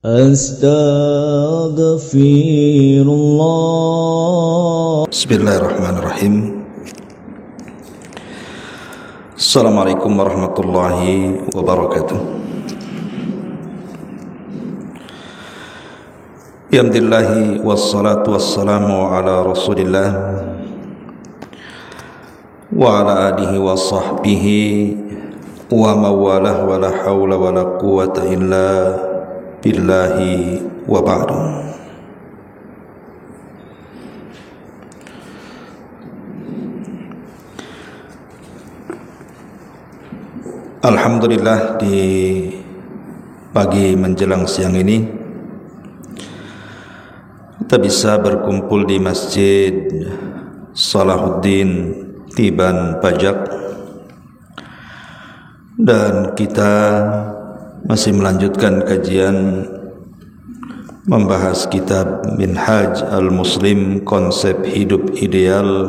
Astaghfirullah. Bismillahirrahmanirrahim. Assalamualaikum warahmatullahi wabarakatuh. Alhamdulillahi wassalatu wassalamu ala rasulillah wa ala alihi wa sahbihi wa mawalah wa la hawla wa la quwata illa billahi wa ba'du. Alhamdulillah, di pagi menjelang siang ini kita bisa berkumpul di Masjid Salahuddin Tiban Pajak, dan kita masih melanjutkan kajian membahas kitab Minhaj al-Muslim, konsep hidup ideal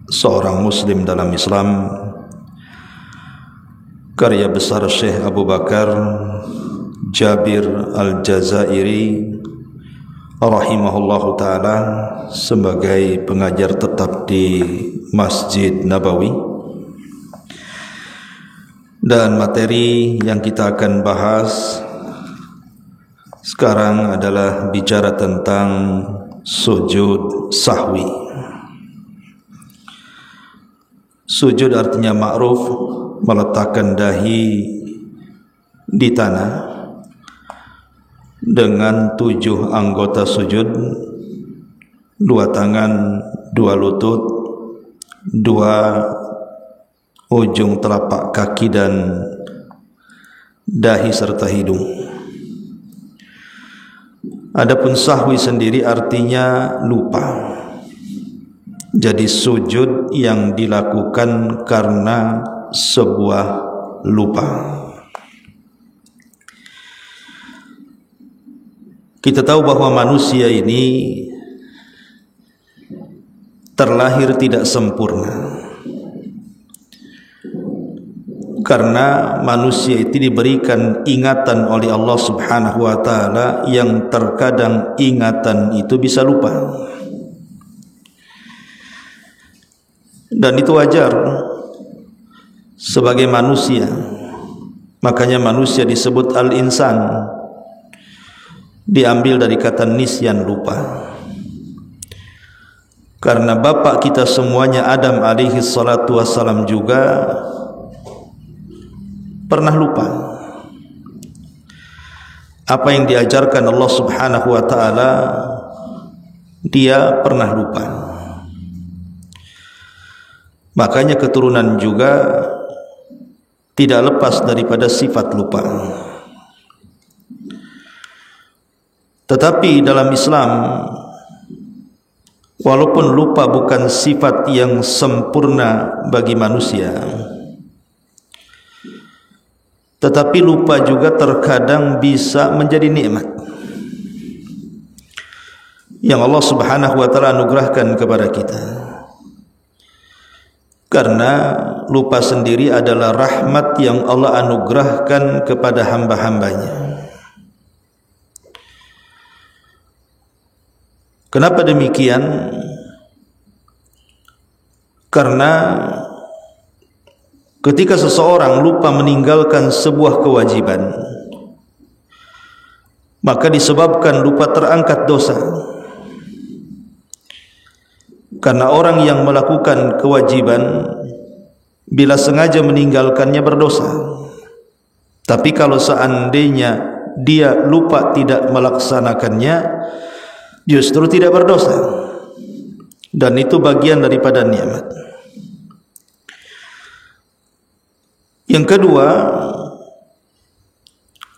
seorang muslim dalam Islam, karya besar Syekh Abu Bakar Jabir Al-Jazairi rahimahullahu ta'ala sebagai pengajar tetap di Masjid Nabawi. Dan materi yang kita akan bahas sekarang adalah bicara tentang sujud sahwi. Sujud artinya ma'ruf, meletakkan dahi di tanah dengan 7 anggota sujud: 2 tangan, 2 lutut, 2 ujung telapak kaki dan dahi serta hidung. Adapun sahwi sendiri artinya lupa. Jadi sujud yang dilakukan karena sebuah lupa. Kita tahu bahwa manusia ini terlahir tidak sempurna, karena manusia itu diberikan ingatan oleh Allah Subhanahu wa ta'ala yang terkadang ingatan itu bisa lupa. Dan itu wajar sebagai manusia. Makanya manusia disebut al-insan, diambil dari kata nisyan, lupa. Karena bapak kita semuanya Adam alaihi salatu wassalam juga pernah lupa. Apa yang diajarkan Allah Subhanahu wa ta'ala, dia pernah lupa. Makanya keturunan juga tidak lepas daripada sifat lupa. Tetapi dalam Islam, walaupun lupa bukan sifat yang sempurna bagi manusia, tetapi lupa juga terkadang bisa menjadi nikmat yang Allah Subhanahu wa ta'ala anugerahkan kepada kita. Karena lupa sendiri adalah rahmat yang Allah anugerahkan kepada hamba-hambanya. Kenapa demikian? Karena ketika seseorang lupa meninggalkan sebuah kewajiban, maka disebabkan lupa terangkat dosa. Karena orang yang melakukan kewajiban bila sengaja meninggalkannya berdosa. Tapi kalau seandainya dia lupa tidak melaksanakannya, justru tidak berdosa. Dan itu bagian daripada nikmat. Yang kedua,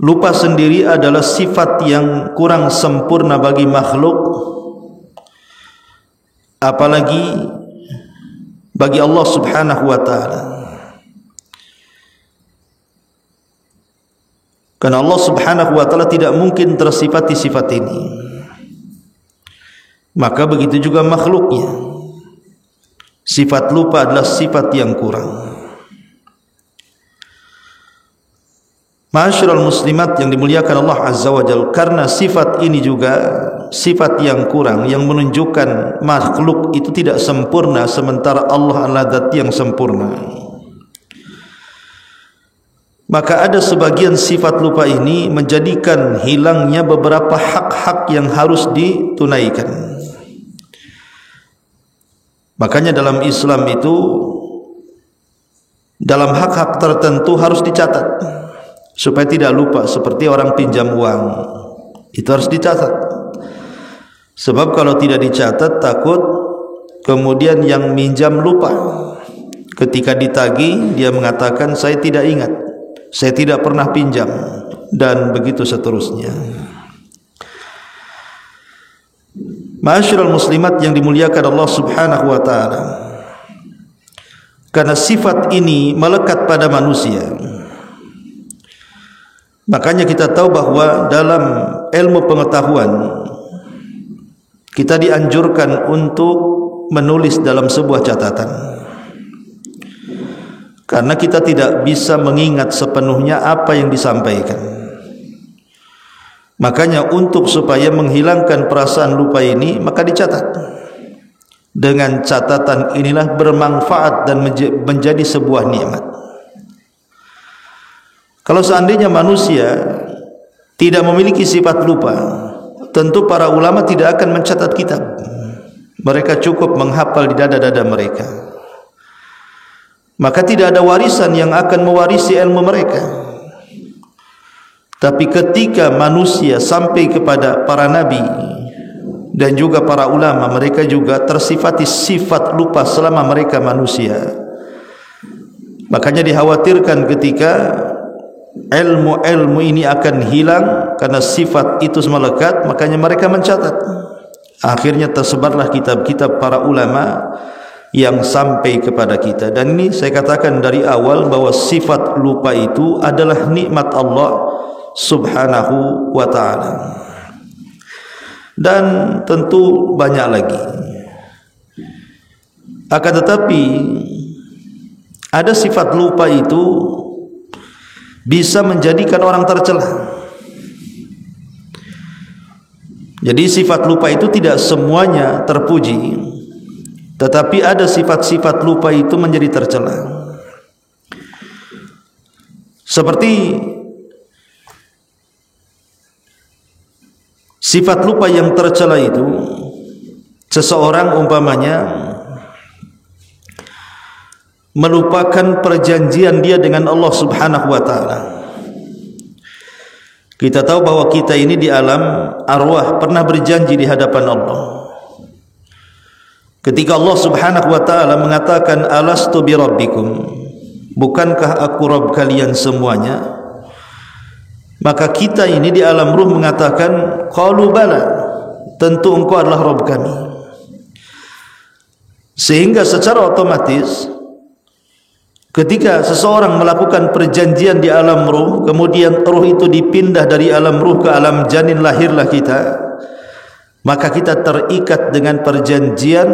lupa sendiri adalah sifat yang kurang sempurna bagi makhluk, apalagi bagi Allah Subhanahu wa ta'ala. Karena Allah Subhanahu wa ta'ala tidak mungkin tersifati sifat ini. Maka begitu juga makhluknya. Sifat lupa adalah sifat yang kurang. Ma'asyiral muslimat yang dimuliakan Allah Azza wa Jalla, karena sifat ini juga sifat yang kurang, yang menunjukkan makhluk itu tidak sempurna sementara Allah adalah zat yang sempurna. Maka ada sebagian sifat lupa ini menjadikan hilangnya beberapa hak-hak yang harus ditunaikan. Makanya dalam Islam itu, dalam hak-hak tertentu harus dicatat supaya tidak lupa. Seperti orang pinjam uang, itu harus dicatat. Sebab kalau tidak dicatat, takut kemudian yang minjam lupa. Ketika ditagih, dia mengatakan saya tidak ingat, saya tidak pernah pinjam, dan begitu seterusnya. Ma'asyiral muslimat yang dimuliakan Allah Subhanahu wa taala, karena sifat ini melekat pada manusia, makanya kita tahu bahwa dalam ilmu pengetahuan kita dianjurkan untuk menulis dalam sebuah catatan, karena kita tidak bisa mengingat sepenuhnya apa yang disampaikan. Makanya untuk supaya menghilangkan perasaan lupa ini, maka dicatat. Dengan catatan inilah bermanfaat dan menjadi sebuah nikmat. Kalau seandainya manusia tidak memiliki sifat lupa, tentu para ulama tidak akan mencatat kitab. Mereka cukup menghafal di dada-dada mereka. Maka tidak ada warisan yang akan mewarisi ilmu mereka. Tapi ketika manusia sampai kepada para nabi dan juga para ulama, mereka juga tersifati sifat lupa selama mereka manusia. Makanya dikhawatirkan ketika ilmu-ilmu ini akan hilang karena sifat itu melekat, makanya mereka mencatat. Akhirnya tersebarlah kitab-kitab para ulama yang sampai kepada kita. Dan ini saya katakan dari awal bahwa sifat lupa itu adalah nikmat Allah Subhanahu wa ta'ala. Dan tentu banyak lagi. Akan tetapi ada sifat lupa itu bisa menjadikan orang tercela. Jadi sifat lupa itu tidak semuanya terpuji, tetapi ada sifat-sifat lupa itu menjadi tercela. Seperti sifat lupa yang tercela itu, seseorang umpamanya melupakan perjanjian dia dengan Allah Subhanahu wa taala. Kita tahu bahwa kita ini di alam arwah pernah berjanji di hadapan Allah. Ketika Allah Subhanahu wa taala mengatakan alastu bi rabbikum, bukankah aku Rabb kalian semuanya? Maka kita ini di alam ruh mengatakan qalu bala, tentu engkau adalah Rabb kami. Sehingga secara otomatis ketika seseorang melakukan perjanjian di alam ruh, kemudian ruh itu dipindah dari alam ruh ke alam janin, lahirlah kita, maka kita terikat dengan perjanjian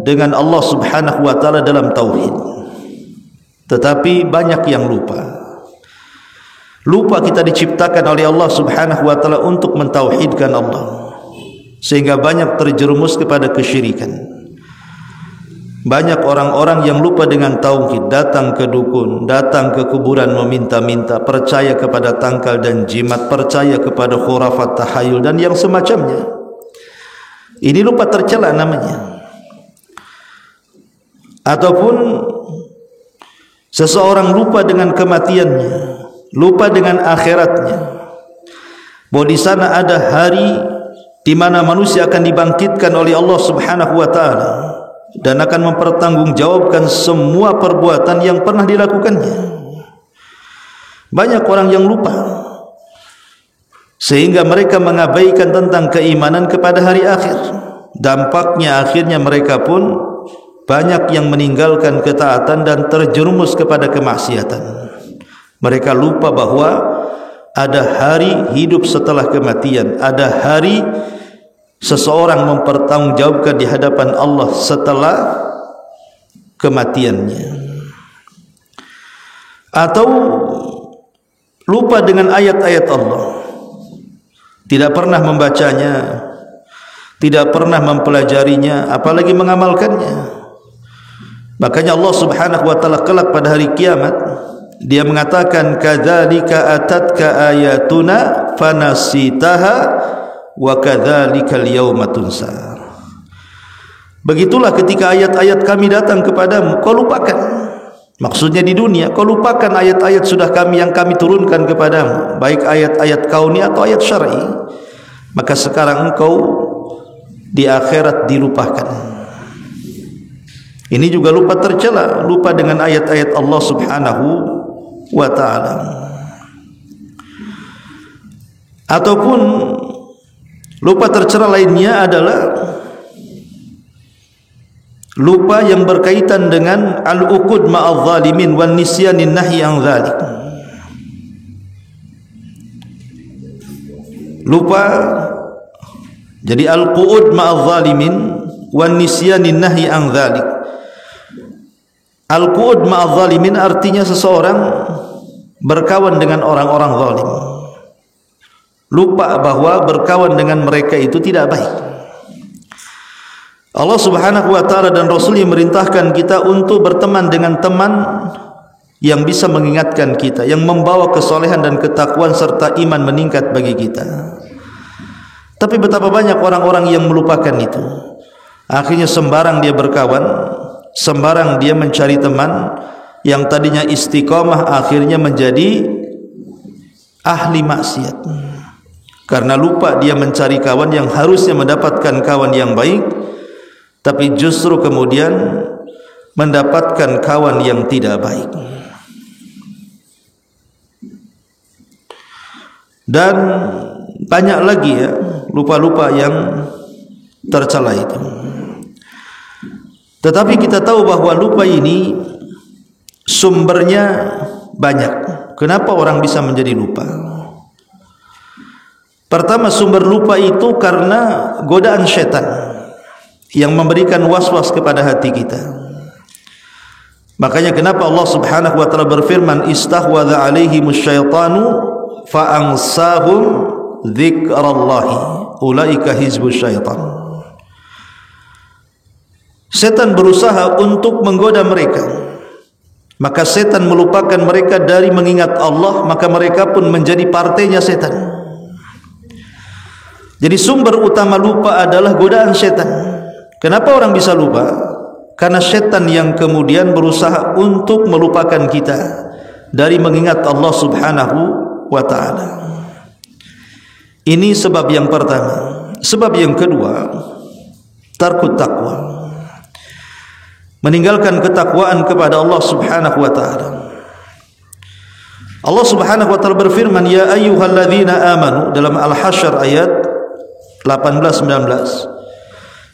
dengan Allah Subhanahu wa taala dalam tauhid. Tetapi banyak yang lupa. Lupa kita diciptakan oleh Allah Subhanahu wa taala untuk mentauhidkan Allah, sehingga banyak terjerumus kepada kesyirikan. Banyak orang-orang yang lupa dengan tauhid, datang ke dukun, datang ke kuburan meminta-minta, percaya kepada tangkal dan jimat, percaya kepada khurafat, tahayul dan yang semacamnya. Ini lupa tercela namanya. Ataupun seseorang lupa dengan kematiannya, lupa dengan akhiratnya, bahwa di sana ada hari di mana manusia akan dibangkitkan oleh Allah Subhanahu wa taala dan akan mempertanggungjawabkan semua perbuatan yang pernah dilakukannya. Banyak orang yang lupa, sehingga mereka mengabaikan tentang keimanan kepada hari akhir. Dampaknya akhirnya mereka pun banyak yang meninggalkan ketaatan dan terjerumus kepada kemaksiatan. Mereka lupa bahwa ada hari hidup setelah kematian, ada hari seseorang mempertanggungjawabkan di hadapan Allah setelah kematiannya. Atau lupa dengan ayat-ayat Allah, tidak pernah membacanya, tidak pernah mempelajarinya, apalagi mengamalkannya. Makanya Allah Subhanahu wa taala kelak pada hari kiamat Dia mengatakan, kadzalika atatka ayatuna fanasitaha wa kadzalikal yauma tunsa. Begitulah ketika ayat-ayat kami datang kepadamu, kau lupakan. Maksudnya di dunia, kau lupakan ayat-ayat sudah yang kami turunkan kepadamu, baik ayat-ayat kauni atau ayat syar'i. Maka sekarang engkau di akhirat dilupakan. Ini juga lupa tercela, lupa dengan ayat-ayat Allah Subhanahu wa ta'ala. Ataupun lupa tercela lainnya adalah lupa yang berkaitan dengan al-uqud ma'adh zalimin wan nisyanin nahi an dzalik. Lupa, jadi al-qu'ud ma'adh zalimin wan nisyanin nahi an dzalik. Al-qu'ud ma'adh zalimin artinya seseorang berkawan dengan orang-orang zalim, lupa bahwa berkawan dengan mereka itu tidak baik. Allah Subhanahu wa ta'ala dan Rasulnya merintahkan kita untuk berteman dengan teman yang bisa mengingatkan kita, yang membawa kesolehan dan ketakwaan serta iman meningkat bagi kita. Tapi betapa banyak orang-orang yang melupakan itu. Akhirnya sembarang dia berkawan, sembarang dia mencari teman. Yang tadinya istiqamah akhirnya menjadi ahli maksiat, karena lupa dia mencari kawan yang harusnya mendapatkan kawan yang baik, tapi justru kemudian mendapatkan kawan yang tidak baik. Dan banyak lagi ya lupa-lupa yang tercela itu. Tetapi kita tahu bahwa lupa ini sumbernya banyak. Kenapa orang bisa menjadi lupa? Pertama, sumber lupa itu karena godaan syaitan yang memberikan was-was kepada hati kita. Makanya kenapa Allah Subhanahu wa taala berfirman, istahwadha alaihimus syaitanu fa ansahum dzikrallahi ulaika hizbus syaitan. Setan berusaha untuk menggoda mereka, maka setan melupakan mereka dari mengingat Allah, maka mereka pun menjadi partainya setan. Jadi sumber utama lupa adalah godaan setan. Kenapa orang bisa lupa? Karena setan yang kemudian berusaha untuk melupakan kita dari mengingat Allah Subhanahu wa ta'ala. Ini sebab yang pertama. Sebab yang kedua, tarkut taqwa, meninggalkan ketakwaan kepada Allah Subhanahu wa ta'ala. Allah Subhanahu wa ta'ala berfirman, ya ayyuhalladzina amanu, dalam Al-Hasyr ayat 18-19.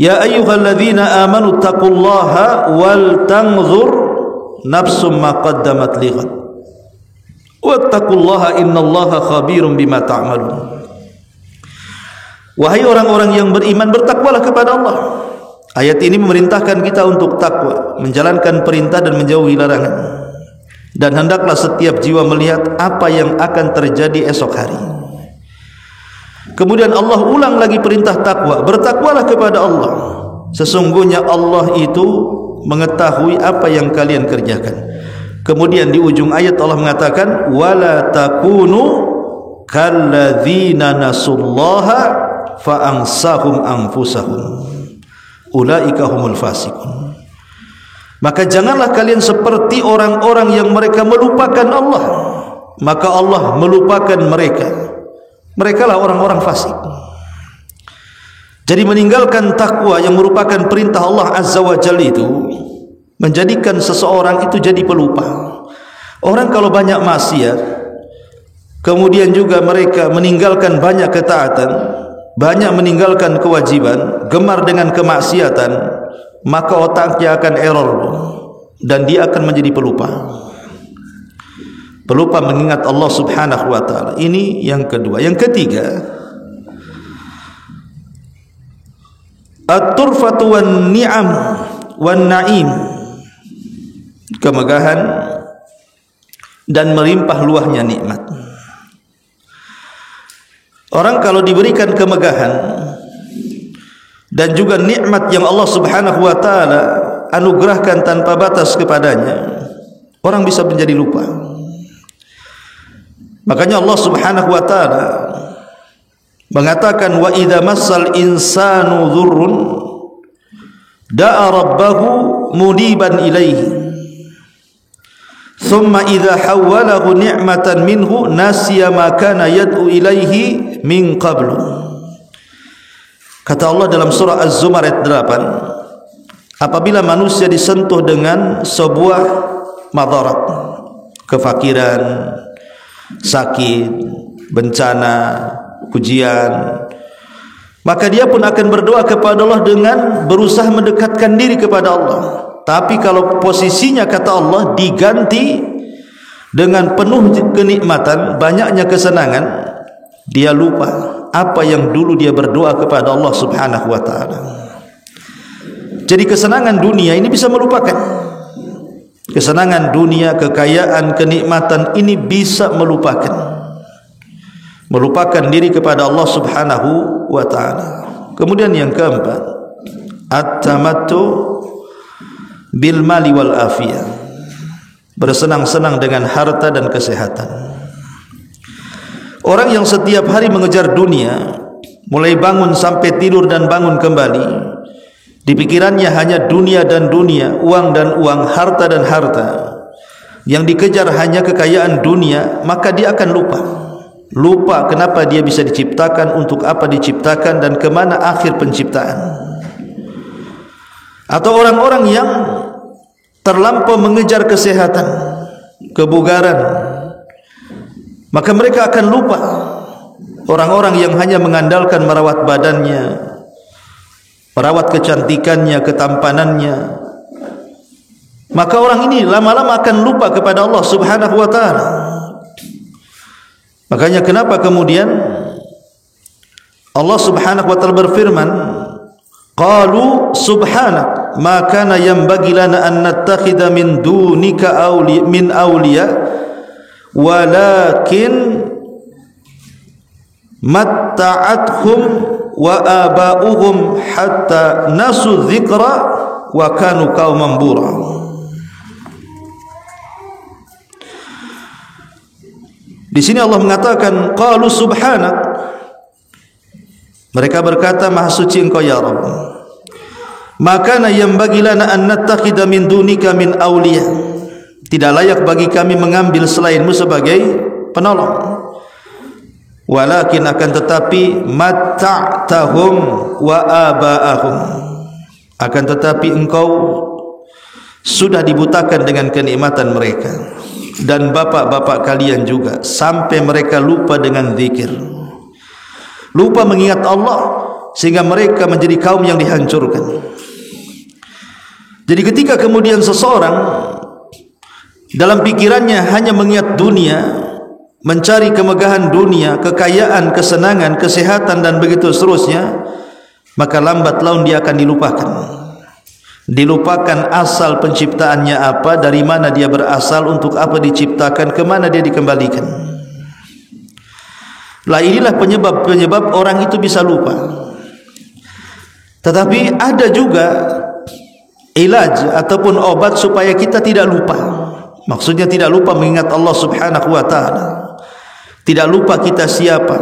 Ya ayyuhalladzina amanu taqullaha wal tanzur nafsum ma qaddamat lighad wattaqullaha innallaha khabirum bima ta'malun. Wahai orang-orang yang beriman, bertakwalah kepada Allah. Ayat ini memerintahkan kita untuk takwa, menjalankan perintah dan menjauhi larangan. Dan hendaklah setiap jiwa melihat apa yang akan terjadi esok hari. Kemudian Allah ulang lagi perintah takwa, bertakwalah kepada Allah. Sesungguhnya Allah itu mengetahui apa yang kalian kerjakan. Kemudian di ujung ayat Allah mengatakan, wala takunu kalladzina nasullaha fa ansahum anfusahum ulaika humul fasiqun. Maka janganlah kalian seperti orang-orang yang mereka melupakan Allah, maka Allah melupakan mereka. Mereka lah orang-orang fasik. Jadi meninggalkan takwa yang merupakan perintah Allah Azza wa Jalla itu menjadikan seseorang itu jadi pelupa. Orang kalau banyak maksiat, kemudian juga mereka meninggalkan banyak ketaatan, banyak meninggalkan kewajiban, gemar dengan kemaksiatan, maka otaknya akan error dan dia akan menjadi pelupa. Pelupa mengingat Allah Subhanahu wa ta'ala. Ini yang kedua. Yang ketiga, at-turfatu wan ni'am wan na'im, kemegahan dan melimpah luahnya nikmat. Orang kalau diberikan kemegahan dan juga nikmat yang Allah Subhanahu wa taala anugerahkan tanpa batas kepadanya, orang bisa menjadi lupa. Makanya Allah Subhanahu wa taala mengatakan, wa idza massal insanu dzurrun da'a rabbahu muniban ilaihi thumma idza hawwalahu ni'matan minhu nasiya ma kana yad'u ilaihi min qablu. Kata Allah dalam surah Az-Zumar ayat 8, apabila manusia disentuh dengan sebuah madarat, kefakiran, sakit, bencana, ujian, maka dia pun akan berdoa kepada Allah dengan berusaha mendekatkan diri kepada Allah. Tapi kalau posisinya, kata Allah, diganti dengan penuh kenikmatan, banyaknya kesenangan, dia lupa apa yang dulu dia berdoa kepada Allah Subhanahu wa taala. Jadi kesenangan dunia ini bisa melupakan. Kesenangan dunia, kekayaan, kenikmatan ini bisa melupakan diri kepada Allah Subhanahu wa taala. Kemudian yang keempat, at-tamattu bil mali wal afiyah, bersenang-senang dengan harta dan kesehatan. Orang yang setiap hari mengejar dunia, mulai bangun sampai tidur dan bangun kembali, di pikirannya hanya dunia dan dunia, uang dan uang, harta dan harta, yang dikejar hanya kekayaan dunia, maka dia akan lupa kenapa dia bisa diciptakan, untuk apa diciptakan, dan kemana akhir penciptaan. Atau orang-orang yang terlampau mengejar kesehatan, kebugaran, maka mereka akan lupa. Orang-orang yang hanya mengandalkan merawat badannya, merawat kecantikannya, ketampanannya, maka orang ini lama-lama akan lupa kepada Allah Subhanahu wa taala. Makanya kenapa kemudian Allah Subhanahu wa taala berfirman, qalu subhanak ma kana yanbaghi lana an nattakhidha min dunika awliya walakin matta'athum wa aba'uhum hatta nasu dzikra wa kanu qauman bura. Di sini Allah mengatakan qalu subhanak, mereka berkata, maha suci Engkau ya Rabb, maka yanbaghi lana an nattakhidha min dunika min awliya, tidak layak bagi kami mengambil selainmu sebagai penolong. Walakin akan tetapi matta'tahum wa aba'ahum, akan tetapi engkau sudah dibutakan dengan kenikmatan mereka dan bapak-bapak kalian juga, sampai mereka lupa dengan zikir, lupa mengingat Allah, sehingga mereka menjadi kaum yang dihancurkan. Jadi ketika kemudian seseorang dalam pikirannya hanya mengingat dunia, mencari kemegahan dunia, kekayaan, kesenangan, kesehatan, dan begitu seterusnya, maka lambat laun dia akan dilupakan asal penciptaannya apa, dari mana dia berasal, untuk apa diciptakan, kemana dia dikembalikan. Lah inilah penyebab orang itu bisa lupa. Tetapi ada juga ilaj ataupun obat supaya kita tidak lupa. Maksudnya tidak lupa mengingat Allah Subhanahu wa taala, tidak lupa kita siapa,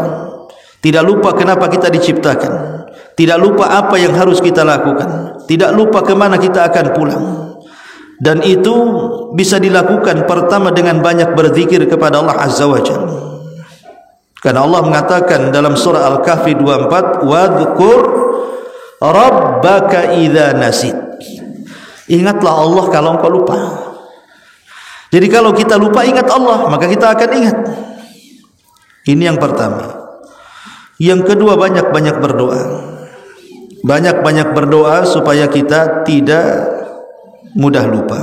tidak lupa kenapa kita diciptakan, tidak lupa apa yang harus kita lakukan, tidak lupa kemana kita akan pulang. Dan itu bisa dilakukan pertama dengan banyak berzikir kepada Allah Azza wa Jalla. Karena Allah mengatakan dalam surah Al-Kahfi 24, wadhkur rabbaka idza nasit, ingatlah Allah kalau engkau lupa. Jadi kalau kita lupa ingat Allah, maka kita akan ingat. Ini yang pertama. Yang kedua, banyak-banyak berdoa. Banyak-banyak berdoa supaya kita tidak mudah lupa.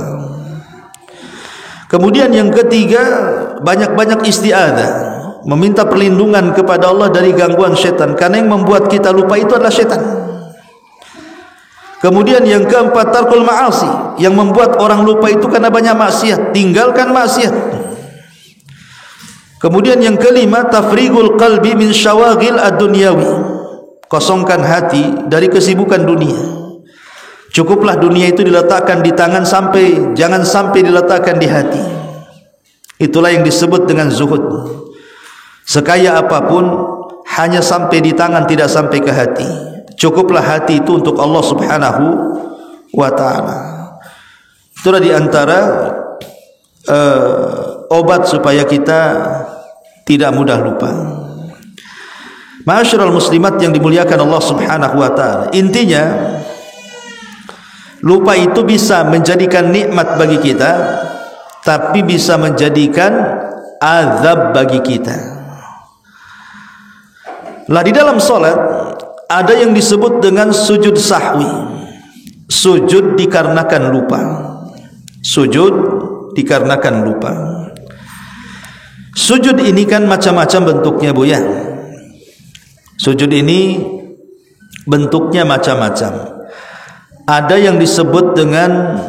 Kemudian yang ketiga, banyak-banyak isti'adzah, meminta perlindungan kepada Allah dari gangguan syaitan, karena yang membuat kita lupa itu adalah syaitan. Kemudian yang keempat, tarkul ma'asi, yang membuat orang lupa itu karena banyak maksiat. Tinggalkan maksiat. Kemudian yang kelima, tafrigul qalbi min syawagil ad-dunyawi. Kosongkan hati dari kesibukan dunia. Cukuplah dunia itu diletakkan di tangan, jangan sampai diletakkan di hati. Itulah yang disebut dengan zuhud. Sekaya apapun hanya sampai di tangan, tidak sampai ke hati. Cukuplah hati itu untuk Allah Subhanahu wa ta'ala. Itulah di antara obat supaya kita tidak mudah lupa. Ma'asyiral muslimat yang dimuliakan Allah Subhanahu wa ta'ala, intinya lupa itu bisa menjadikan nikmat bagi kita, tapi bisa menjadikan azab bagi kita. Lah di dalam salat ada yang disebut dengan sujud sahwi. Sujud dikarenakan lupa. Sujud dikarenakan lupa. Sujud ini kan macam-macam bentuknya, Bu ya. Sujud ini bentuknya macam-macam. Ada yang disebut dengan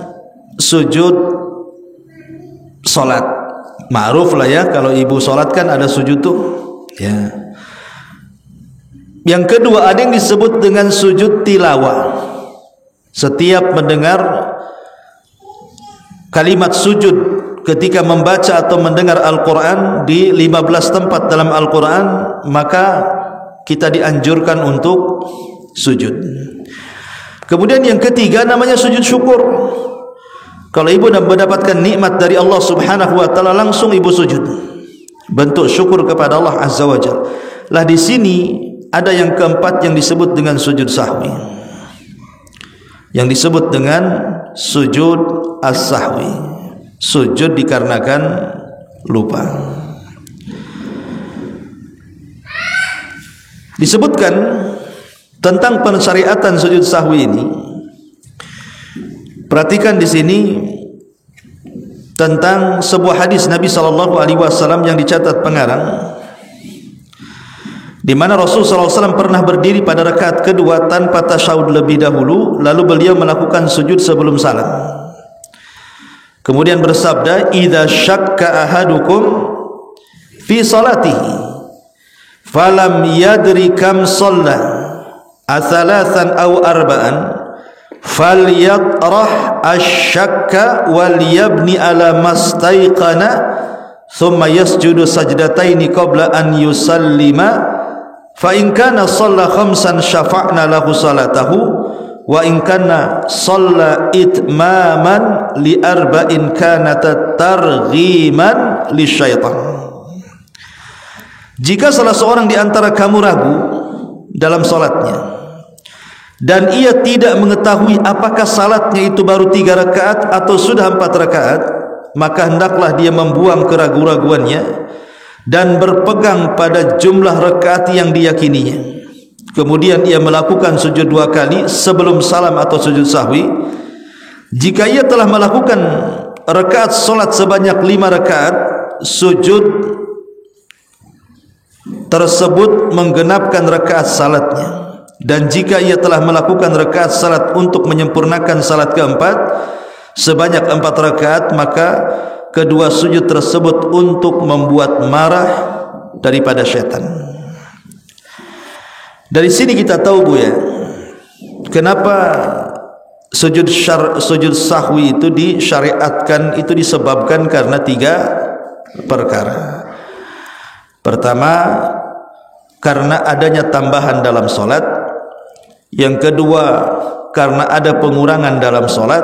sujud salat. Ma'ruf lah ya, kalau ibu salat kan ada sujud tuh. Ya. Yang kedua ada yang disebut dengan sujud tilawah. Setiap mendengar kalimat sujud ketika membaca atau mendengar Al-Quran di 15 tempat dalam Al-Quran, maka kita dianjurkan untuk sujud. Kemudian yang ketiga namanya sujud syukur. Kalau ibu mendapatkan nikmat dari Allah Subhanahu wa ta'ala, langsung ibu sujud, bentuk syukur kepada Allah Azza wa Jalla. Lah di sini ada yang keempat yang disebut dengan sujud sahwi, yang disebut dengan sujud as-sahwi. Sujud dikarenakan lupa. Disebutkan tentang pensyariatan sujud sahwi ini. Perhatikan di sini tentang sebuah hadis Nabi SAW yang dicatat pengarang, di mana Rasul SAW pernah berdiri pada rakaat kedua tanpa tasyahud lebih dahulu, lalu beliau melakukan sujud sebelum salam. Kemudian bersabda, "Idza syakka ahadukum fi salatihi falam yadri kam shalla athalathan aw arba'an falyatrah asy-syakka wal yabni ala mastaiqana thumma yasjudu sajdataini qabla an yusallima fa in kana shalla khamsan syafa'na lahu salatahu wa in kana shalla itmaman li arba'in kanat targhiman lisyaitan." Jika salah seorang di antara kamu ragu dalam salatnya dan ia tidak mengetahui apakah salatnya itu baru 3 rakaat atau sudah 4 rakaat, maka hendaklah dia membuang keraguan-raguannya dan berpegang pada jumlah rakaat yang diyakininya. Kemudian ia melakukan sujud 2 kali sebelum salam atau sujud sahwi. Jika ia telah melakukan rakaat solat sebanyak 5 rakaat, sujud tersebut menggenapkan rakaat salatnya. Dan jika ia telah melakukan rakaat salat untuk menyempurnakan salat keempat sebanyak 4 rakaat, maka kedua sujud tersebut untuk membuat marah daripada syaitan. Dari sini kita tahu, Bu ya, kenapa sujud sahwi itu disyariatkan. Itu disebabkan karena 3 perkara. Pertama, karena adanya tambahan dalam solat. Yang kedua, karena ada pengurangan dalam solat.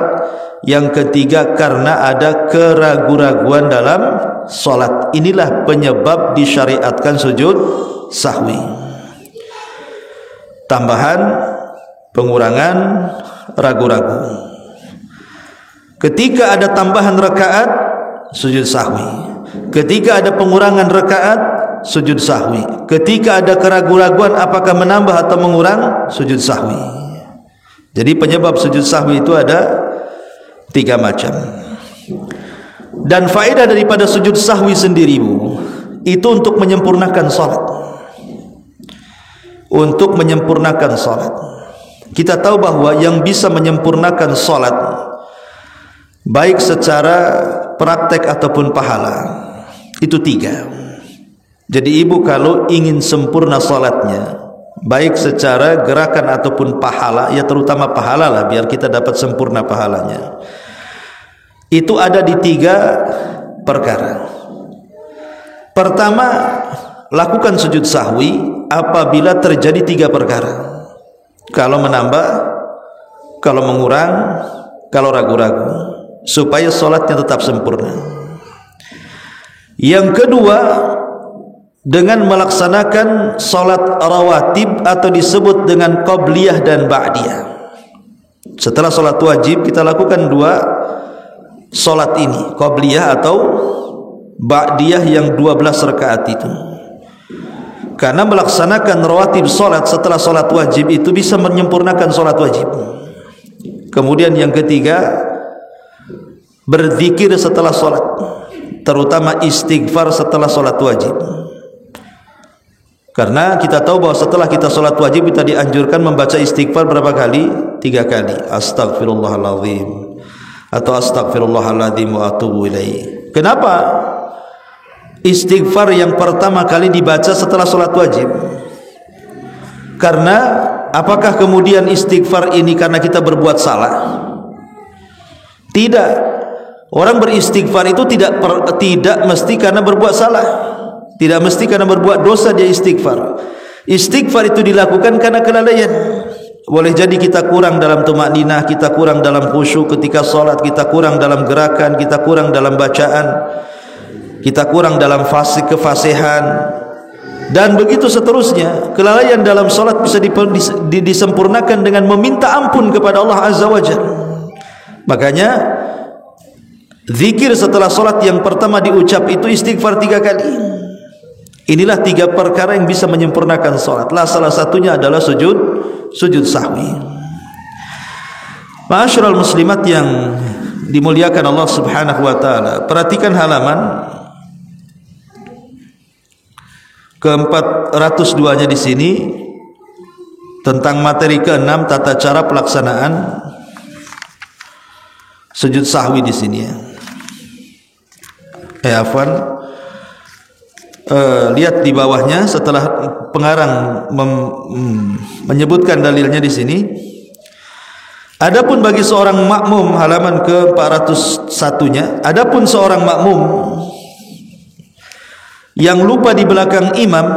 Yang ketiga, karena ada keraguan-raguan dalam solat. Inilah penyebab disyariatkan sujud sahwi. Tambahan, pengurangan, ragu-ragu. Ketika ada tambahan rakaat, sujud sahwi. Ketika ada pengurangan rakaat, sujud sahwi. Ketika ada keraguan-raguan apakah menambah atau mengurang, sujud sahwi. Jadi penyebab sujud sahwi itu ada 3 macam. Dan faedah daripada sujud sahwi sendiri, Bu, itu untuk menyempurnakan salat. Untuk menyempurnakan salat. Kita tahu bahwa yang bisa menyempurnakan salat, baik secara praktek ataupun pahala, itu 3. Jadi ibu kalau ingin sempurna salatnya, baik secara gerakan ataupun pahala, ya terutama pahala lah, biar kita dapat sempurna pahalanya, itu ada di 3 perkara. Pertama, lakukan sujud sahwi apabila terjadi 3 perkara. Kalau menambah, kalau mengurang, kalau ragu-ragu, supaya solatnya tetap sempurna. Yang kedua, dengan melaksanakan solat rawatib atau disebut dengan qabliyah dan ba'diyah. Setelah solat wajib kita lakukan 2 solat ini, qabliyah atau ba'diyah yang 12 rakaat itu. Karena melaksanakan rawatib solat setelah solat wajib itu bisa menyempurnakan solat wajib. Kemudian yang ketiga, berzikir setelah solat, terutama istighfar setelah solat wajib. Karena kita tahu bahwa setelah kita solat wajib kita dianjurkan membaca istighfar berapa kali? 3 kali. Astaghfirullahaladzim atau astaghfirullahaladzim wa atubu ilaih. Kenapa istighfar yang pertama kali dibaca setelah solat wajib? Karena apakah kemudian istighfar ini karena kita berbuat salah? Tidak. Orang beristighfar itu tidak mesti karena berbuat salah. Tidak mesti karena berbuat dosa dia istighfar. Istighfar itu dilakukan karena kelalaian. Boleh jadi kita kurang dalam tumakninah, kita kurang dalam khusyuk ketika salat, kita kurang dalam gerakan, kita kurang dalam bacaan, kita kurang dalam kefasihan, dan begitu seterusnya. Kelalaian dalam salat bisa disempurnakan dengan meminta ampun kepada Allah Azza wa Jalla. Makanya zikir setelah salat yang pertama diucap itu istighfar 3 kali. Inilah 3 perkara yang bisa menyempurnakan salat. Salah satunya adalah sujud sahwi. Ma'asyiral muslimat yang dimuliakan Allah Subhanahu wa taala, perhatikan halaman ke-402-nya di sini tentang materi ke-6, tata cara pelaksanaan sujud sahwi di sini ya. Lihat di bawahnya setelah pengarang menyebutkan dalilnya di sini. Adapun bagi seorang makmum, halaman ke-401-nya, adapun seorang makmum yang lupa di belakang imam,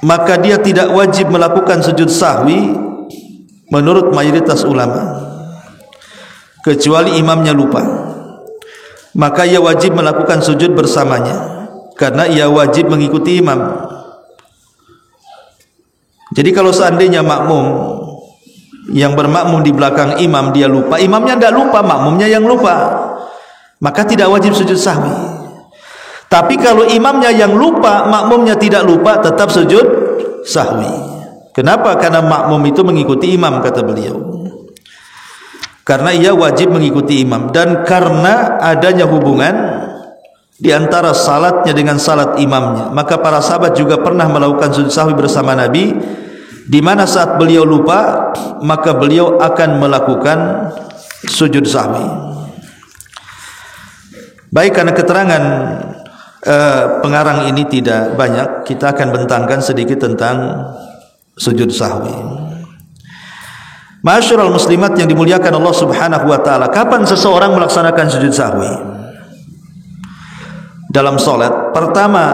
maka dia tidak wajib melakukan sujud sahwi menurut mayoritas ulama, kecuali imamnya lupa. Maka ia wajib melakukan sujud bersamanya, karena ia wajib mengikuti imam. Jadi kalau seandainya makmum yang bermakmum di belakang imam dia lupa, imamnya tidak lupa, makmumnya yang lupa, maka tidak wajib sujud sahwi. Tapi kalau imamnya yang lupa, makmumnya tidak lupa, tetap sujud sahwi. Kenapa? Karena makmum itu mengikuti imam, kata beliau. Karena ia wajib mengikuti imam, dan karena adanya hubungan di antara salatnya dengan salat imamnya, maka para sahabat juga pernah melakukan sujud sahwi bersama Nabi, di mana saat beliau lupa maka beliau akan melakukan sujud sahwi. Baik, karena keterangan pengarang ini tidak banyak, kita akan bentangkan sedikit tentang sujud sahwi. Ma'asyiral muslimat yang dimuliakan Allah Subhanahu wa taala, kapan seseorang melaksanakan sujud sahwi? Dalam salat. Pertama,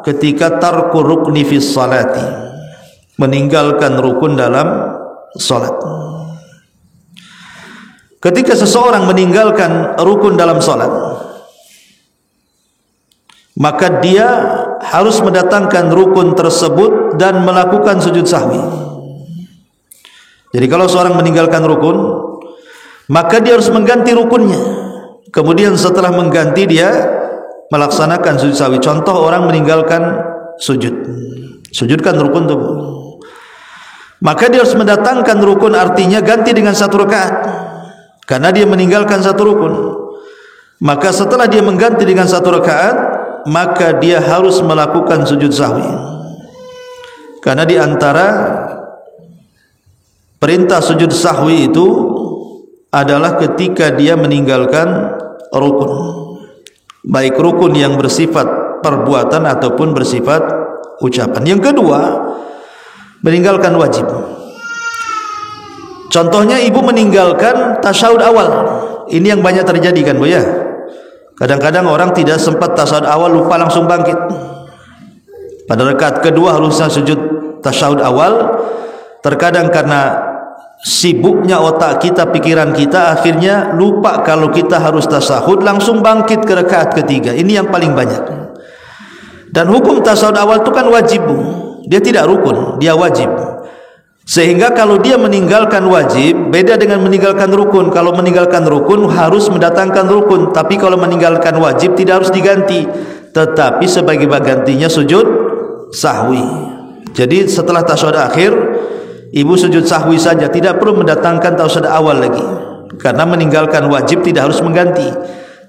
ketika tarku rukni fis salati, meninggalkan rukun dalam salat. Ketika seseorang meninggalkan rukun dalam salat, maka dia harus mendatangkan rukun tersebut dan melakukan sujud sahwi. Jadi kalau seorang meninggalkan rukun, maka dia harus mengganti rukunnya. Kemudian setelah mengganti, dia melaksanakan sujud sahwi. Contoh, orang meninggalkan sujudkan rukun tubuh, maka dia harus mendatangkan rukun, artinya ganti dengan 1 rakaat. Karena dia meninggalkan 1 rukun, maka setelah dia mengganti dengan 1 rakaat, maka dia harus melakukan sujud sahwi. Karena di antara perintah sujud sahwi itu adalah ketika dia meninggalkan rukun, baik rukun yang bersifat perbuatan ataupun bersifat ucapan. Yang kedua, meninggalkan wajib. Contohnya ibu meninggalkan tasyahud awal. Ini yang banyak terjadi kan Bu ya. Kadang-kadang orang tidak sempat tasyahud awal, lupa langsung bangkit. Pada rakaat kedua harusnya sujud tasyahud awal. Terkadang karena sibuknya otak kita, pikiran kita, akhirnya lupa kalau kita harus tasyahud, langsung bangkit ke rakaat ketiga. Ini yang paling banyak. Dan hukum tasyahud awal itu kan wajib. Dia tidak rukun, dia wajib. Sehingga kalau dia meninggalkan wajib, beda dengan meninggalkan rukun. Kalau meninggalkan rukun harus mendatangkan rukun, tapi kalau meninggalkan wajib tidak harus diganti, tetapi sebagai gantinya sujud sahwi. Jadi setelah tasyahud akhir, ibu sujud sahwi saja, tidak perlu mendatangkan tasyahud awal lagi, karena meninggalkan wajib tidak harus mengganti.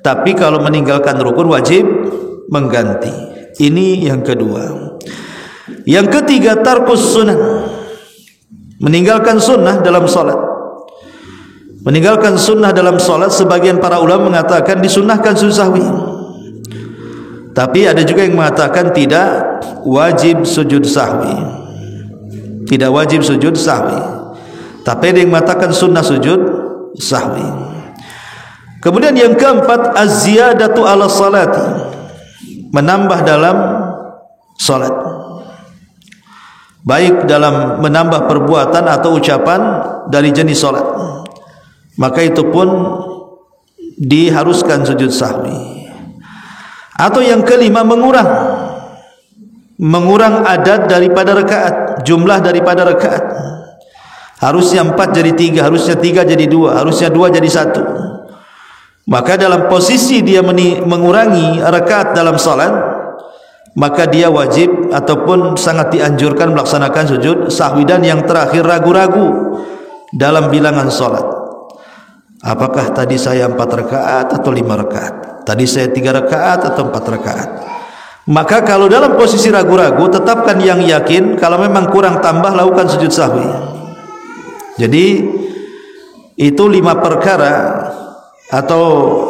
Tapi kalau meninggalkan rukun wajib mengganti. Ini yang kedua. Yang ketiga, tarkus sunnah, meninggalkan sunnah dalam salat. Meninggalkan sunnah dalam salat, sebagian para ulama mengatakan disunnahkan sujud sahwi. Tapi ada juga yang mengatakan tidak wajib sujud sahwi. Tidak wajib sujud sahwi. Tapi ada yang mengatakan sunnah sujud sahwi. Kemudian yang keempat, az-ziyadatu ala salati, menambah dalam salat. Baik dalam menambah perbuatan atau ucapan dari jenis salat, maka itu pun diharuskan sujud sahwi. Atau yang kelima, mengurang adat daripada rakaat, jumlah daripada rakaat. Harusnya 4 jadi 3, harusnya 3 jadi 2, harusnya 2 jadi 1. Maka dalam posisi dia mengurangi rakaat dalam salat, maka dia wajib ataupun sangat dianjurkan melaksanakan sujud sahwi. Dan yang terakhir, ragu-ragu dalam bilangan salat. Apakah tadi saya 4 rakaat atau 5 rakaat? Tadi saya 3 rakaat atau 4 rakaat? Maka kalau dalam posisi ragu-ragu, tetapkan yang yakin. Kalau memang kurang tambah, lakukan sujud sahwi. Jadi itu 5 perkara atau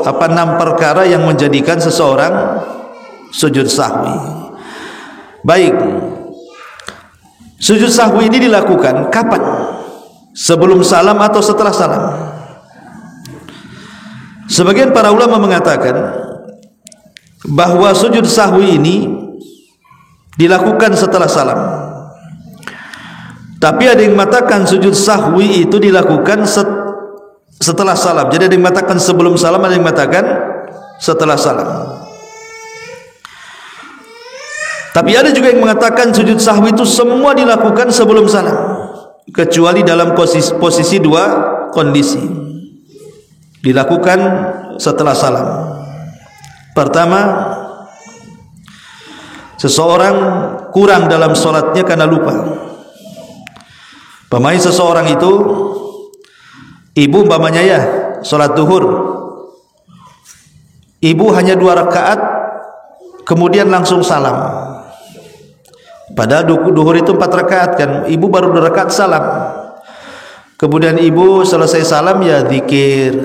6 perkara yang menjadikan seseorang sujud sahwi. Baik, sujud sahwi ini dilakukan kapan? Sebelum salam atau setelah salam? Sebagian para ulama mengatakan bahwa sujud sahwi ini dilakukan setelah salam. Tapi ada yang mengatakan sujud sahwi itu dilakukan setelah salam. Jadi ada yang mengatakan sebelum salam, ada yang mengatakan setelah salam. Tapi ada juga yang mengatakan sujud sahwi itu semua dilakukan sebelum salam, kecuali dalam posisi 2 kondisi. Dilakukan setelah salam. Pertama, seseorang kurang dalam sholatnya karena lupa. Pemain seseorang itu, ibu umpamanya ya, sholat duhur, ibu hanya 2 rakaat, kemudian langsung salam. Padahal duhur itu 4 rakaat kan, ibu baru 2 rakaat salam. Kemudian ibu selesai salam ya zikir,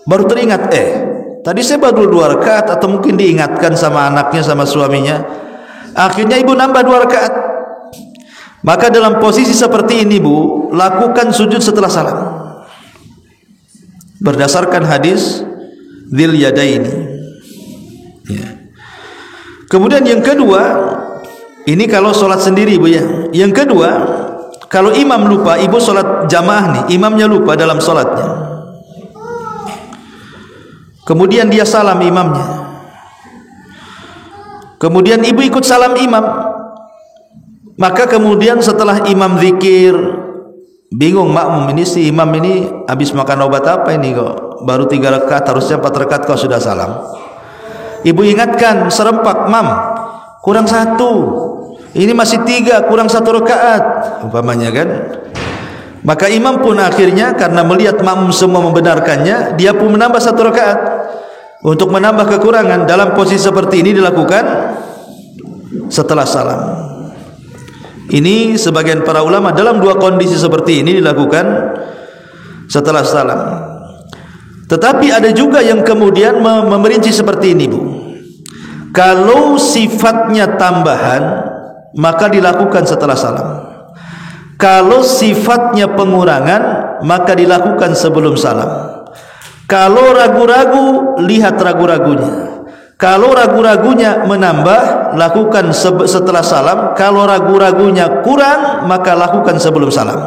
baru teringat, tadi saya baru 2 rakaat, atau mungkin diingatkan sama anaknya, sama suaminya. Akhirnya ibu nambah 2 rakaat. Maka dalam posisi seperti ini Bu, lakukan sujud setelah salam, berdasarkan hadis Dzil Yadaini ya. Kemudian yang kedua, ini kalau sholat sendiri Bu ya. Yang kedua, kalau imam lupa, ibu sholat jamaah nih, imamnya lupa dalam sholatnya, kemudian dia salam imamnya, kemudian ibu ikut salam imam. Maka kemudian setelah imam zikir, bingung makmum, ini si imam ini habis makan obat apa ini kok baru 3 rakaat, harusnya 4 rakaat kok sudah salam. Ibu ingatkan serempak, mam, kurang 1, ini masih 3, kurang 1 rakaat umpamanya kan. Maka imam pun akhirnya karena melihat makmum semua membenarkannya, dia pun menambah 1 rakaat untuk menambah kekurangan. Dalam posisi seperti ini dilakukan setelah salam. Ini sebagian para ulama dalam 2 kondisi seperti ini dilakukan setelah salam. Tetapi ada juga yang kemudian memerinci seperti ini Bu. Kalau sifatnya tambahan, maka dilakukan setelah salam. Kalau sifatnya pengurangan, maka dilakukan sebelum salam. Kalau ragu-ragu, lihat ragu-ragunya. Kalau ragu-ragunya menambah, lakukan setelah salam. Kalau ragu-ragunya kurang, maka lakukan sebelum salam.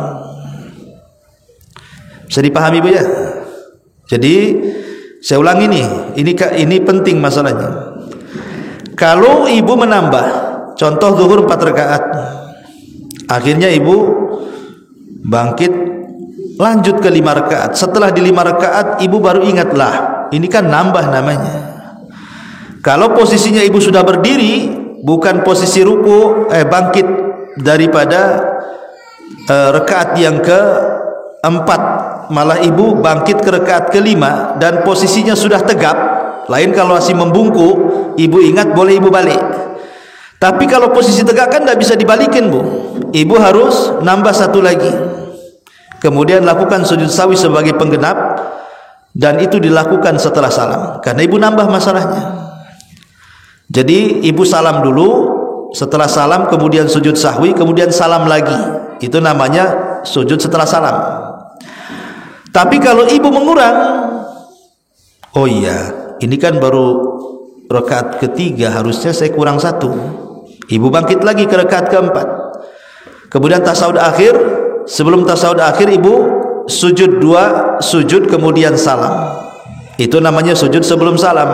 Bisa dipahami Bu ya? Jadi saya ulangi ini penting masalahnya. Kalau ibu menambah, contoh zuhur 4 rakaat, akhirnya ibu bangkit lanjut ke 5 rakaat. Setelah di 5 rakaat ibu baru ingatlah, ini kan nambah namanya. Kalau posisinya ibu sudah berdiri, bukan posisi ruku, bangkit daripada rakaat yang ke-4, malah ibu bangkit ke rakaat ke-5 dan posisinya sudah tegap. Lain kalau masih membungkuk, ibu ingat boleh ibu balik. Tapi kalau posisi tegak kan tidak bisa dibalikin Bu. Ibu harus nambah satu lagi. Kemudian lakukan sujud sahwi sebagai penggenap, dan itu dilakukan setelah salam. Karena ibu nambah masalahnya. Jadi ibu salam dulu, setelah salam kemudian sujud sahwi, kemudian salam lagi. Itu namanya sujud setelah salam. Tapi kalau ibu mengurang, oh iya, ini kan baru rakaat ketiga, harusnya saya kurang 1. Ibu bangkit lagi ke rakaat ke-4. Kemudian tasawuf akhir, sebelum tasawuf akhir ibu sujud 2 sujud kemudian salam. Itu namanya sujud sebelum salam.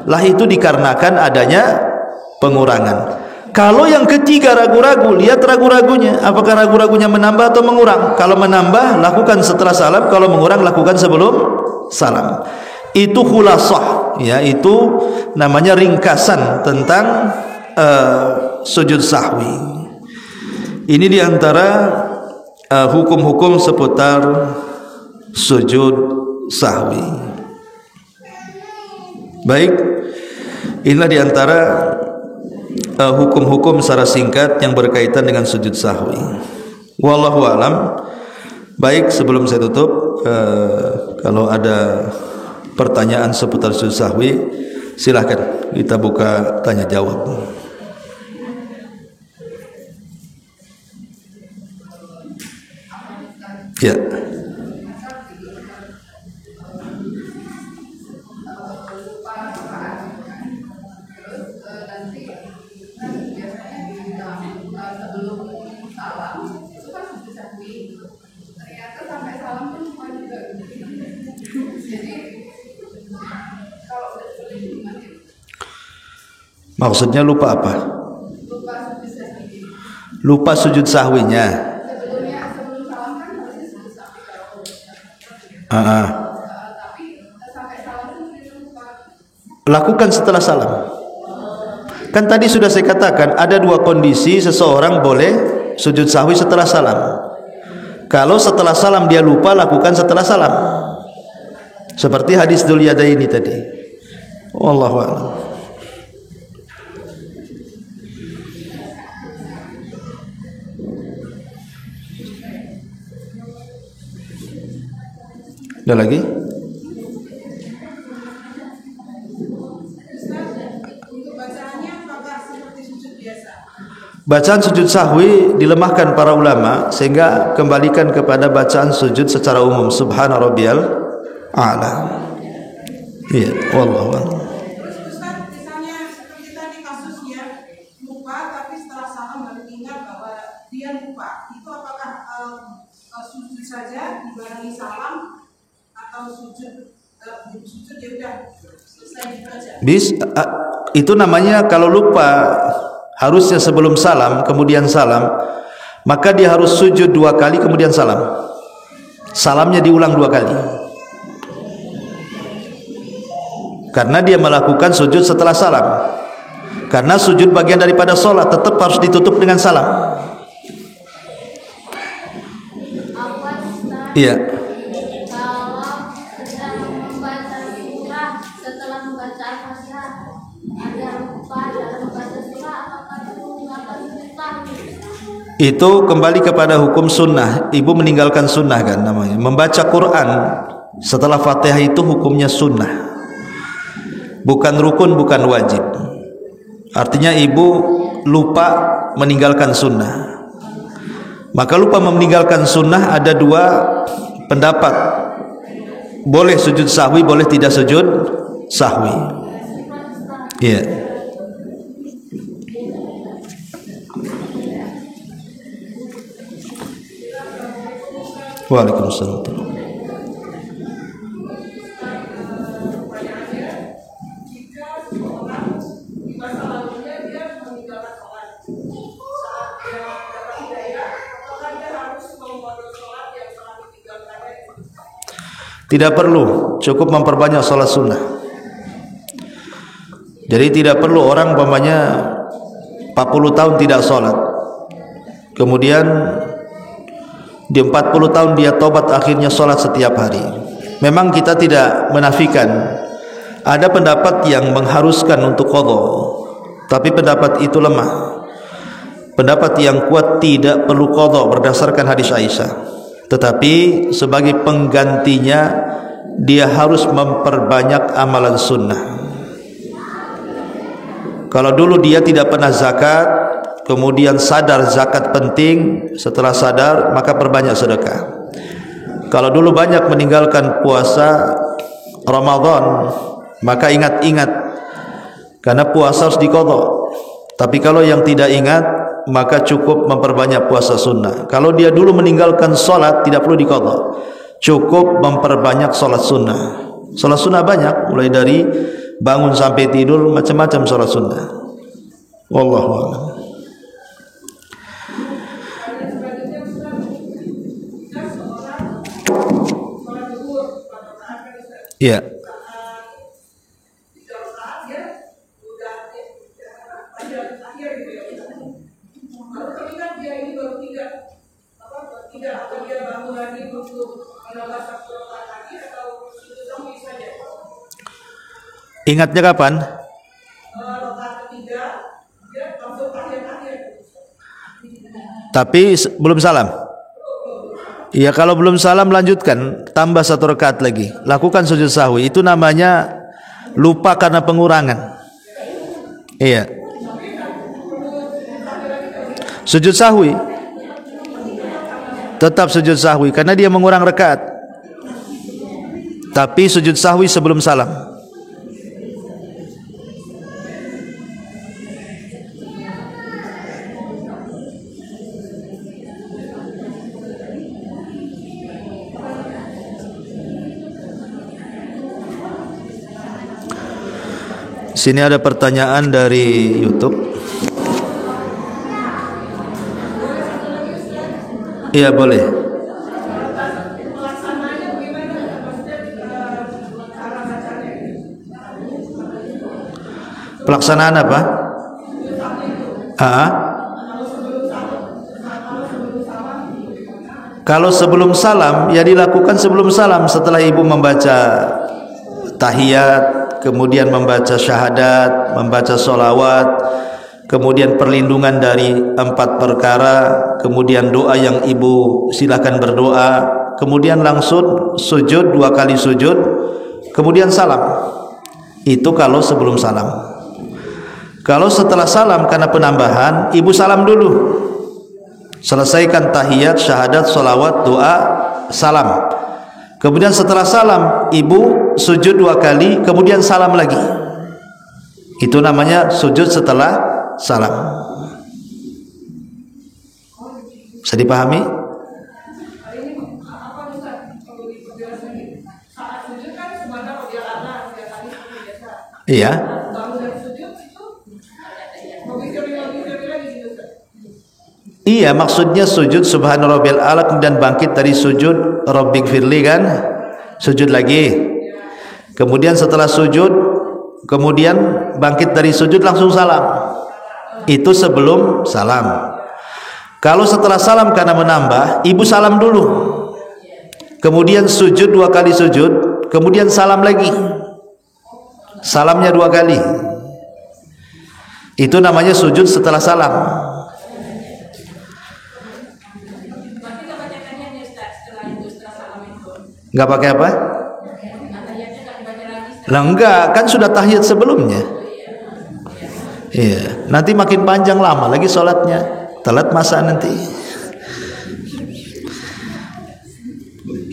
Lah itu dikarenakan adanya pengurangan. Kalau yang ketiga ragu-ragu, lihat ragu-ragunya, apakah ragu-ragunya menambah atau mengurang. Kalau menambah, lakukan setelah salam. Kalau mengurang, lakukan sebelum salam. Itu khulasah, ya, itu namanya ringkasan tentang sujud sahwi. Ini diantara hukum-hukum seputar sujud sahwi. Baik, inilah diantara hukum-hukum secara singkat yang berkaitan dengan sujud sahwi. Wallahu alam. Baik, sebelum saya tutup, kalau ada pertanyaan seputar sujud sahwi, silahkan kita buka tanya jawab. Ya. Maksudnya lupa apa? Lupa sujud sahwinya. Lakukan setelah salam. Kan tadi sudah saya katakan ada 2 kondisi seseorang boleh sujud sahwi setelah salam. Kalau setelah salam dia lupa, lakukan setelah salam. Seperti hadis Dzul Yadaini tadi. Wallahu a'lam. Ada lagi? Bacaan sujud sahwi dilemahkan para ulama sehingga kembalikan kepada bacaan sujud secara umum. Subhana rabbiyal a'la. Iya, wallahu a'lam. Terus Ustaz, misalnya seperti tadi kasusnya lupa tapi setelah salam baru ingat bahwa dia lupa. Itu apakah sujud saja dibarengi salam atau sujud ya udah selesai gitu aja? Itu namanya kalau lupa harusnya sebelum salam kemudian salam, maka dia harus sujud 2 kali kemudian salam. Salamnya diulang 2 kali. Karena dia melakukan sujud setelah salam. Karena sujud bagian daripada sholat, tetap harus ditutup dengan salam. Iya. Itu kembali kepada hukum sunnah. Ibu meninggalkan sunnah kan namanya. Membaca Quran setelah Fatihah itu hukumnya sunnah, bukan rukun, bukan wajib. Artinya ibu lupa meninggalkan sunnah. Maka lupa meninggalkan sunnah ada dua pendapat. Boleh sujud sahwi, boleh tidak sujud sahwi. Iya. Waalaikumsalam. Tidak perlu, cukup memperbanyak sholat sunnah. Jadi tidak perlu orang umpamanya 40 tahun tidak sholat, kemudian di 40 tahun dia tobat akhirnya sholat setiap hari. Memang kita tidak menafikan ada pendapat yang mengharuskan untuk qadha, tapi pendapat itu lemah. Pendapat yang kuat tidak perlu qadha berdasarkan hadis Aisyah. Tetapi sebagai penggantinya dia harus memperbanyak amalan sunnah. Kalau dulu dia tidak pernah zakat, kemudian sadar zakat penting, setelah sadar maka perbanyak sedekah. Kalau dulu banyak meninggalkan puasa Ramadan, maka ingat-ingat karena puasa harus diqadha. Tapi kalau yang tidak ingat, maka cukup memperbanyak puasa sunnah. Kalau dia dulu meninggalkan sholat, tidak perlu diqadha, cukup memperbanyak sholat sunnah. Sholat sunnah banyak, mulai dari bangun sampai tidur, macam-macam sholat sunnah. Wallahu a'lam. Iya. Ingatnya kapan? Tapi belum salam. Ya, kalau belum salam lanjutkan, tambah 1 rakaat lagi. Lakukan sujud sahwi. Itu namanya lupa karena pengurangan. Iya. Sujud sahwi. Tetap sujud sahwi karena dia mengurang rakaat. Tapi sujud sahwi sebelum salam. Sini ada pertanyaan dari YouTube. Iya, boleh. Pelaksanaan apa? Kalau sebelum salam, ya dilakukan sebelum salam, setelah ibu membaca tahiyat, kemudian membaca syahadat, membaca sholawat, kemudian perlindungan dari 4 perkara, kemudian doa yang ibu silakan berdoa, kemudian langsung sujud 2 kali sujud, kemudian salam. Itu kalau sebelum salam. Kalau setelah salam karena penambahan, ibu salam dulu. Selesaikan tahiyat, syahadat, sholawat, doa, salam. Kemudian setelah salam, ibu sujud 2 kali, kemudian salam lagi. Itu namanya sujud setelah salam. Bisa dipahami? Iya. Iya, maksudnya sujud subhana rabbil a'la dan bangkit dari sujud rabbik firli kan? Sujud lagi. Kemudian setelah sujud, kemudian bangkit dari sujud langsung salam. Itu sebelum salam. Kalau setelah salam karena menambah, ibu salam dulu. Kemudian sujud 2 kali sujud, kemudian salam lagi. Salamnya 2 kali. Itu namanya sujud setelah salam. Enggak pakai apa? Lah enggak, kan sudah tahiyat sebelumnya. Iya, nanti makin panjang lama lagi sholatnya, telat masa nanti.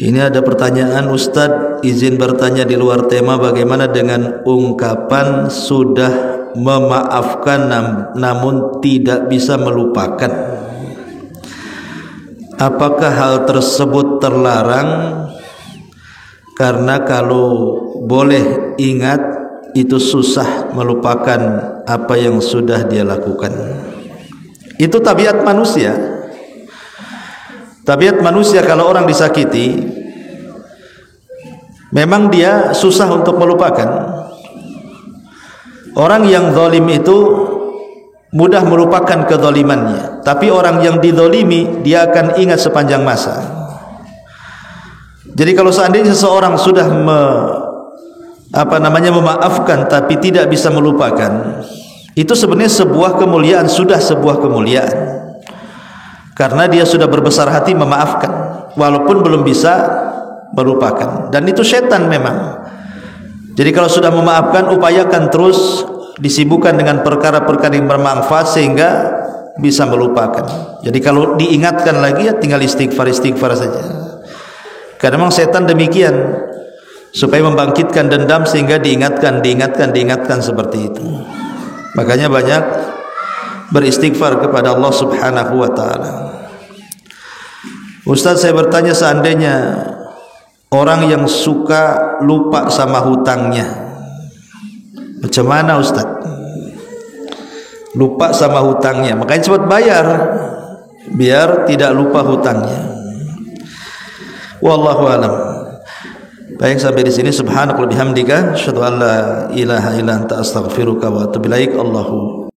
Ini ada pertanyaan, Ustadz, izin bertanya di luar tema, bagaimana dengan ungkapan sudah memaafkan namun tidak bisa melupakan? Apakah hal tersebut terlarang? Karena kalau boleh ingat, itu susah melupakan apa yang sudah dia lakukan. Itu tabiat manusia. Tabiat manusia, kalau orang disakiti memang dia susah untuk melupakan. Orang yang zalim itu mudah melupakan kezalimannya, tapi orang yang dizalimi dia akan ingat sepanjang masa. Jadi kalau seandainya seseorang sudah memaafkan tapi tidak bisa melupakan, itu sebenarnya sebuah kemuliaan, sudah sebuah kemuliaan, karena dia sudah berbesar hati memaafkan walaupun belum bisa melupakan. Dan itu setan memang. Jadi kalau sudah memaafkan, upayakan terus disibukkan dengan perkara-perkara yang bermanfaat sehingga bisa melupakan. Jadi kalau diingatkan lagi, ya tinggal istighfar saja. Karena memang setan demikian, supaya membangkitkan dendam sehingga diingatkan seperti itu. Makanya banyak beristighfar kepada Allah Subhanahu wa taala. Ustaz, saya bertanya, seandainya orang yang suka lupa sama hutangnya, macam mana Ustaz? Lupa sama hutangnya, makanya cepat bayar biar tidak lupa hutangnya. Wallahu a'lam. Baik, sampai di sini. Subhanakallahumma bihamdika asyhadu an la ilaha illa anta astaghfiruka wa atubu ilaik. Allahu